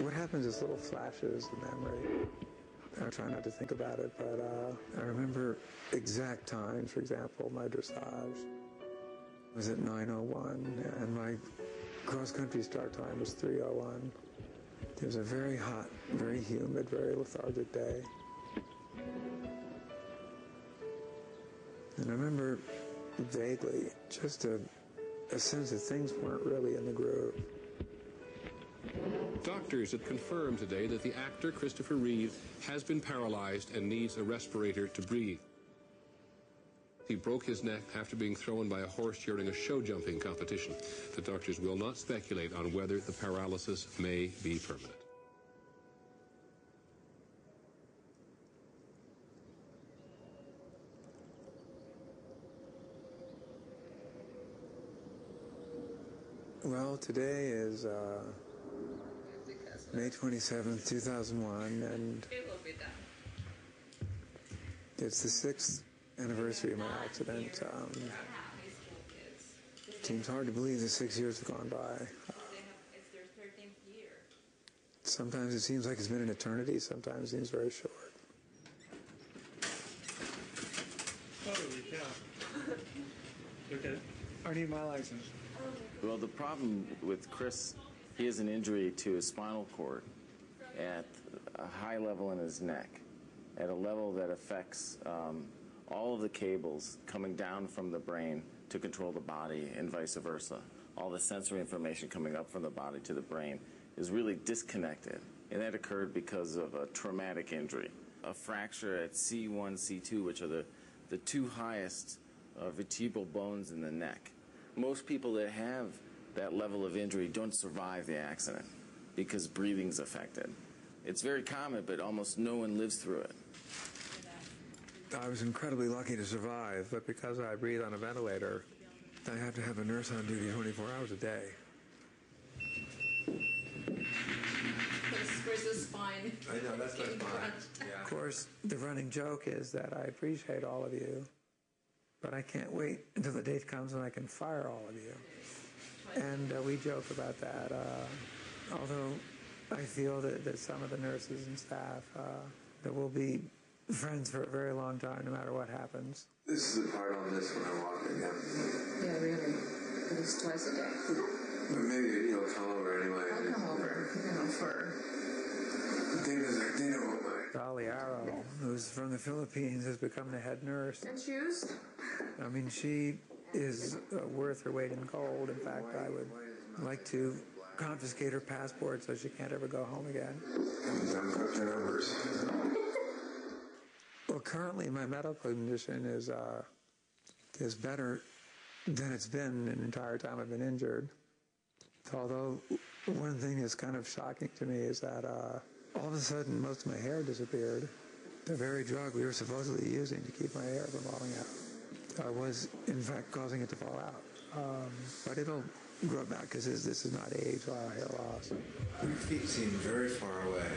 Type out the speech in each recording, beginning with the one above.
What happens is little flashes of memory. I try not to think about it, but I remember exact times. For example, my dressage was at 9:01, and my cross-country start time was 3:01. It was a very hot, very humid, very lethargic day. And I remember vaguely just a sense that things weren't really in the groove. Doctors have confirmed today that the actor Christopher Reeve has been paralyzed and needs a respirator to breathe. He broke his neck after being thrown by a horse during a show jumping competition. The doctors will not speculate on whether the paralysis may be permanent. Well, today is May 27th, 2001, and it's the 6th anniversary of my accident. It seems hard to believe that 6 years have gone by. It's their 13th year. Sometimes it seems like it's been an eternity, sometimes it seems very short. Holy cow. Okay. I need my license. Well, the problem with Chris, he has an injury to his spinal cord at a high level in his neck, at a level that affects all of the cables coming down from the brain to control the body and vice versa. All the sensory information coming up from the body to the brain is really disconnected, and that occurred because of a traumatic injury. A fracture at C1, C2, which are the two highest vertebral bones in the neck. Most people that have that level of injury don't survive the accident because breathing's affected. It's very common, but almost no one lives through it. I was incredibly lucky to survive, but because I breathe on a ventilator, I have to have a nurse on duty 24 hours a day. Where's the spine? I know, that's my spine. Yeah. Of course, the running joke is that I appreciate all of you, but I can't wait until the date comes when I can fire all of you. And we joke about that, although I feel that some of the nurses and staff that will be friends for a very long time, no matter what happens. This is the part I'll miss when I walk again. Yeah, really. At least twice a day. But maybe you'll come over anyway. I'll come over, for... Dolly Arrow, who's from the Philippines, has become the head nurse. And shoes? I mean, she is worth her weight in gold. In fact, I would like to confiscate her passport so she can't ever go home again. Well, currently my medical condition is better than it's been the entire time I've been injured. Although one thing that's kind of shocking to me is that all of a sudden most of my hair disappeared. The very drug we were supposedly using to keep my hair from falling out was in fact causing it to fall out. But it'll grow back because this is not age or hair loss. Your feet seem very far away.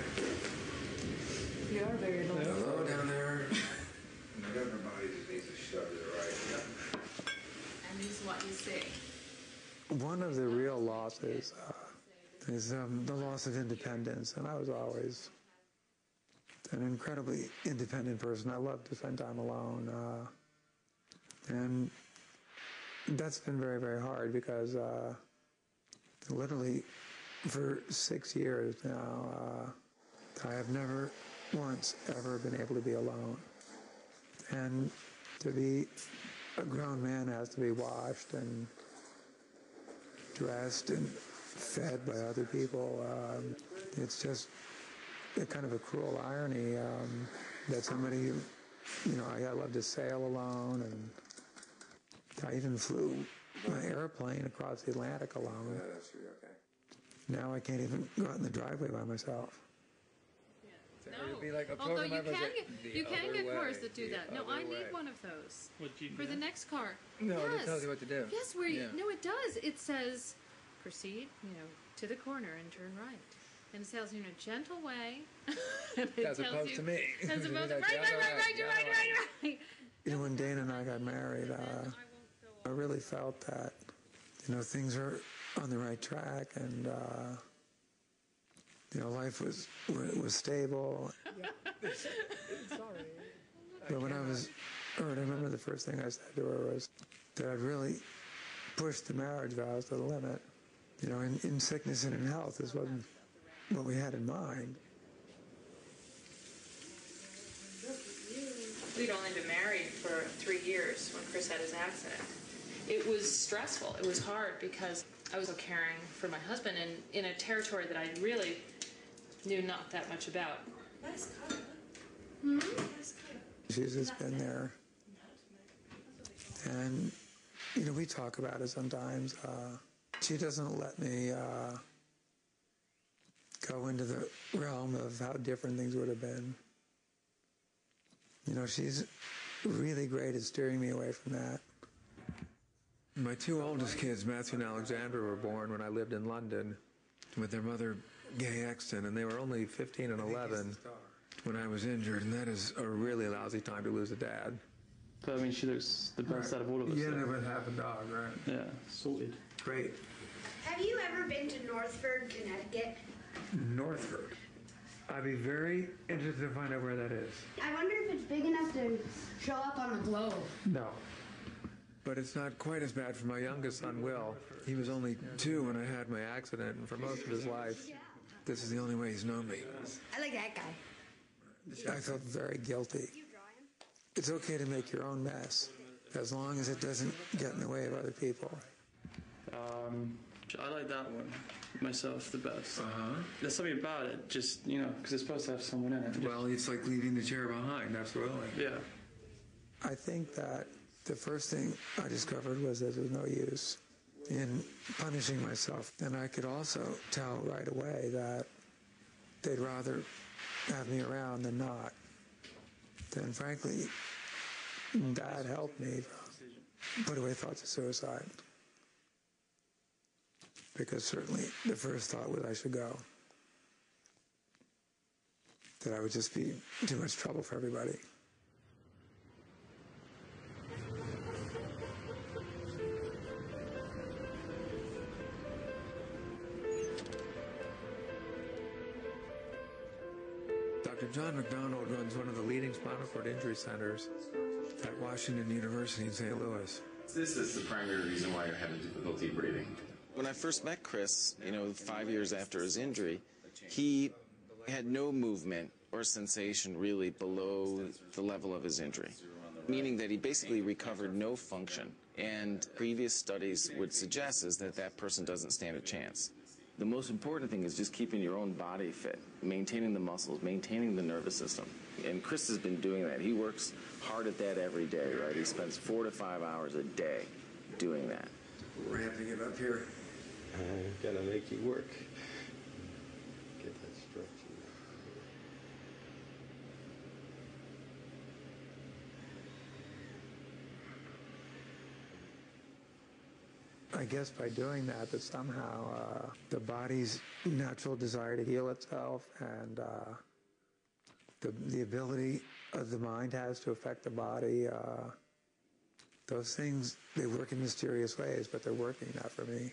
You are very low. Hello down there. My upper body just needs to shove to the right. And this is what you say. One of the real losses is the loss of independence, and I was always an incredibly independent person. I loved to spend time alone, and that's been very, very hard because literally for 6 years now, I have never once ever been able to be alone. And to be a grown man has to be washed and dressed and fed by other people. It's just a kind of a cruel irony that somebody, I love to sail alone, and I even flew my airplane across the Atlantic alone. Yeah, that's true, okay. Now I can't even go out in the driveway by myself. No. Be like a Although you program can get cars that do that. No, I need one of those for the next car. No, yes. it tells you what to do. Yes, no, it does. It says, proceed, to the corner and turn right. And it tells you in a gentle way. As opposed to me. As opposed to right. When Dana and I got married, I really felt that, things are on the right track, and life was stable. It's sorry. But when I remember the first thing I said to her was that I'd really pushed the marriage vows to the limit. In sickness and in health, this wasn't what we had in mind. We'd only been married for 3 years when Chris had his accident. It was stressful. It was hard because I was caring for my husband in a territory that I really knew not that much about. Nice color. Nice color. She's just been there. And, we talk about it sometimes. She doesn't let me go into the realm of how different things would have been. She's really great at steering me away from that. My two oldest kids, Matthew and Alexandra, were born when I lived in London with their mother, Gay Exton, and they were only 15 and 11 when I was injured, and that is a really lousy time to lose a dad. So, I mean, she looks the best out of all of us. You ended up with half a dog, right? Yeah, sorted. Great. Have you ever been to Northford, Connecticut? Northford. I'd be very interested to find out where that is. I wonder if it's big enough to show up on the globe. No. But it's not quite as bad for my youngest son, Will. He was only 2 when I had my accident, and for most of his life, this is the only way he's known me. I like that guy. I felt very guilty. It's okay to make your own mess, as long as it doesn't get in the way of other people. I like that one myself the best. Uh-huh. There's something about it, just, because it's supposed to have someone in it. Well, it's like leaving the chair behind, absolutely. Yeah. I think that the first thing I discovered was that there was no use in punishing myself. And I could also tell right away that they'd rather have me around than not. Then, frankly, Dad helped me put away thoughts of suicide. Because certainly the first thought was I should go. That I would just be too much trouble for everybody. Dr. John McDonald runs one of the leading spinal cord injury centers at Washington University in St. Louis. This is the primary reason why you're having difficulty breathing. When I first met Chris, 5 years after his injury, he had no movement or sensation really below the level of his injury, meaning that he basically recovered no function. And previous studies would suggest is that that person doesn't stand a chance. The most important thing is just keeping your own body fit, maintaining the muscles, maintaining the nervous system. And Chris has been doing that. He works hard at that every day, right? He spends 4 to 5 hours a day doing that. We're having to give up here. I'm gonna make you work. Get that structure. I guess by doing that somehow the body's natural desire to heal itself and the ability of the mind has to affect the body, those things, they work in mysterious ways, but they're working now for me.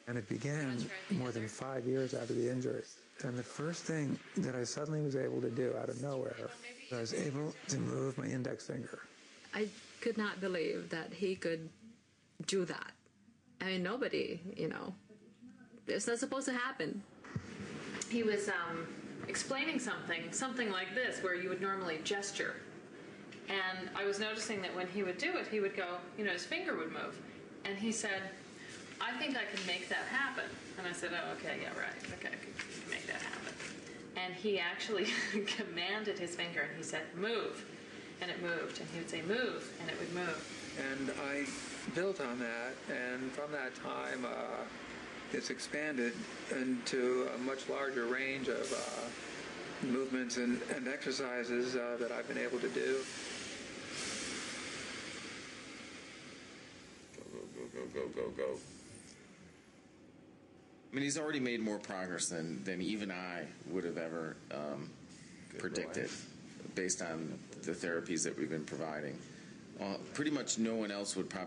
And it began more than 5 years after the injury. And the first thing that I suddenly was able to do out of nowhere, I was able to move my index finger. I could not believe that he could do that. I mean, nobody, it's not supposed to happen. He was explaining something like this, where you would normally gesture. And I was noticing that when he would do it, he would go, his finger would move. And he said, I think I can make that happen. And I said, oh, okay, yeah, right. Okay, I can make that happen. And he actually commanded his finger, and he said, move. And it moved. And he would say, move, and it would move. And I built on that, and from that time, it's expanded into a much larger range of movements and exercises that I've been able to do. Go. I mean, he's already made more progress than even I would have ever predicted based on the therapies that we've been providing. Pretty much no one else would probably